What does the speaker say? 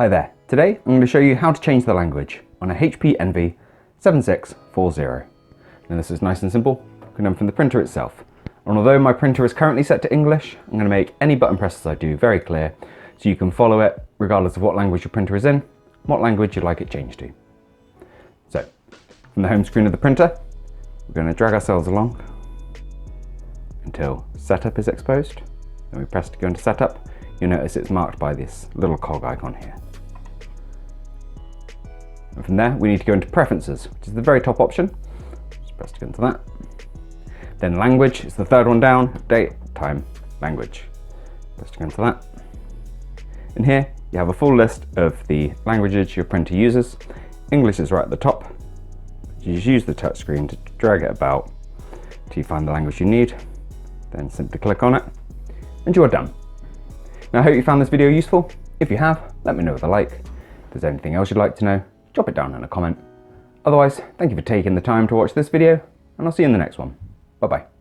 Hi there, today I'm going to show you how to change the language on a HP Envy 7640. Now this is nice and simple, going from the printer itself. And although my printer is currently set to English, I'm going to make any button presses I do very clear so you can follow it regardless of what language your printer is in, what language you'd like it changed to. So, from the home screen of the printer, we're going to drag ourselves along until setup is exposed. Then we press to go into setup. You'll notice it's marked by this little cog icon here. And from there, we need to go into preferences, which is the very top option. Just press to go into that. Then language is the third one down, date, time, language. Press to go into that. In here, you have a full list of the languages your printer uses. English is right at the top. You just use the touch screen to drag it about till you find the language you need. Then simply click on it, and you're done. Now I hope you found this video useful. If you have, let me know with a like. If there's anything else you'd like to know, drop it down in a comment. Otherwise, thank you for taking the time to watch this video, and I'll see you in the next one. Bye bye.